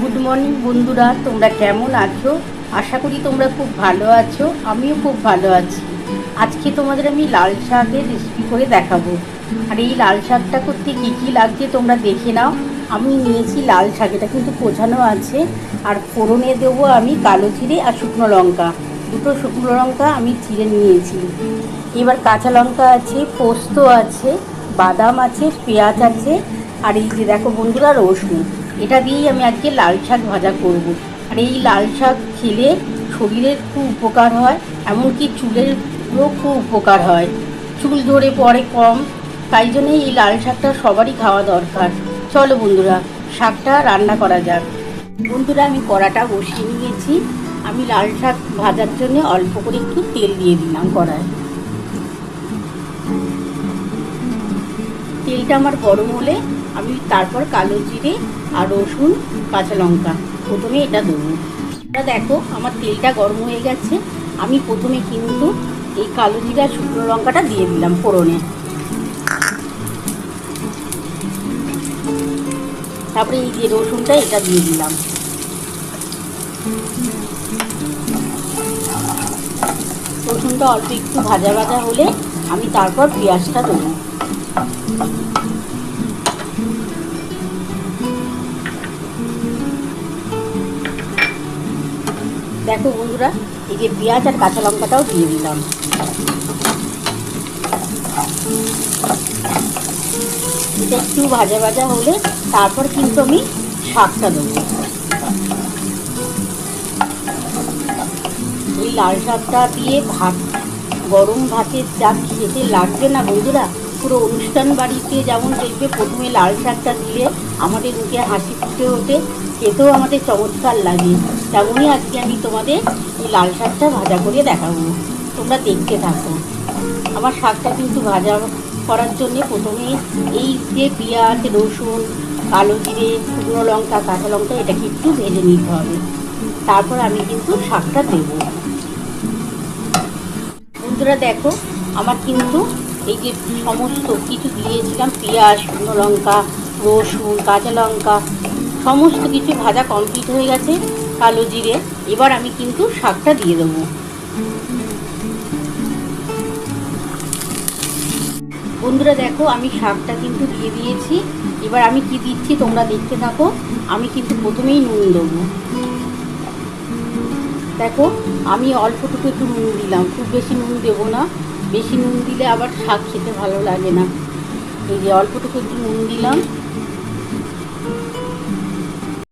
Good morning বন্ধুরা, তোমরা কেমন আছো? আশা করি তোমরা খুব ভালো আছো। আমিও খুব ভালো আছি। আজকে তোমাদের আমি লাল শাকের রেসিপি করে দেখাবো। আর এই লাল শাকটা করতে কী কী লাগছে তোমরা দেখে নাও। আমি নিয়েছি লাল শাক, এটা কিন্তু কোচানো আছে। আর ফোড়নে দেবো আমি কালো জিরে আর শুকনো লঙ্কা, দুটো শুকনো লঙ্কা আমি চিড়ে নিয়েছি। এবার কাঁচা লঙ্কা আছে, পোস্ত আছে, বাদাম আছে, পেঁয়াজ আছে, আর এই যে দেখো বন্ধুরা রসুন। এটা দিয়েই আমি আজকে লাল শাক ভাজা করব। আর এই লাল শাক খেলে শরীরের খুব উপকার হয়, এমনকি চুলেরও খুব উপকার হয়। চুল ঝরে পড়ে কম, তাই জন্যই এই লাল শাকটা সবারই খাওয়া দরকার। চলো বন্ধুরা, শাকটা রান্না করা যাক। বন্ধুরা, আমি কড়াটা বসিয়ে নিয়েছি। আমি লাল শাক ভাজার জন্য অল্প করে একটু তেল দিয়ে দিলাম কড়ায়। তেলটা আমার গরম হলে আমি তারপর কালো জিরে আর রসুন কাঁচা লঙ্কা প্রথমে এটা দেবো। এটা দেখো আমার তেলটা গরম হয়ে গেছে। আমি প্রথমে কিন্তু এই কালো জিরে আর শুকনো লঙ্কাটা দিয়ে দিলাম ফোড়নে। তারপরে এই যে রসুনটা এটা দিয়ে দিলাম। রসুনটা অল্প একটু ভাজা ভাজা হলে আমি তারপর পেঁয়াজটা দেবো। দেখো বন্ধুরা, এই যে পেঁয়াজ আর কাঁচা লঙ্কাটাও দিয়ে দিলাম। এটা একটু ভাজা ভাজা হলে তারপর কিন্তু আমি শাকটা দেবো। এই লাল শাকটা দিয়ে ভাত, গরম ভাতের যা খেতে লাগবে না বন্ধুরা, পুরো অনুষ্ঠান বাড়িতে যেমন দেখবে প্রথমে লাল শাকটা দিলে আমাদের মুখে হাসি ফুটে ওঠে, খেতেও আমাদের চমৎকার লাগে। তেমনই আজকে আমি তোমাদের এই লাল শাকটা ভাজা করে দেখাবো। তোমরা দেখতে থাকো। আমার শাকটা কিন্তু ভাজা করার জন্যে প্রথমে এই যে পেঁয়াজ, রসুন, কালো জিরে, শুকনো লঙ্কা, কাঁচা লঙ্কা এটাকে একটু ভেজে নিতে হবে। তারপর আমি কিন্তু শাকটা দেবো। বন্ধুরা দেখো, আমার কিন্তু এই যে সমস্ত কিছু দিয়েছিলাম, পেঁয়াজ, শুকনো লঙ্কা, রসুন, কাঁচা লঙ্কা, সমস্ত কিছু ভাজা কমপ্লিট হয়ে গেছে। কালো জিরে, এবার আমি কিন্তু শাকটা দিয়ে দেবো। বন্ধুরা দেখো, আমি শাকটা কিন্তু দিয়ে দিয়েছি। এবার আমি কি দিচ্ছি তোমরা দেখতে থাকো। আমি কিন্তু প্রথমেই নুন দেবো। দেখো আমি অল্পটুকু একটু নুন দিলাম, খুব বেশি নুন দেবো না। বেশি নুন দিলে আবার শাক খেতে ভালো লাগে না। এই যে অল্পটুকু একটু নুন দিলাম।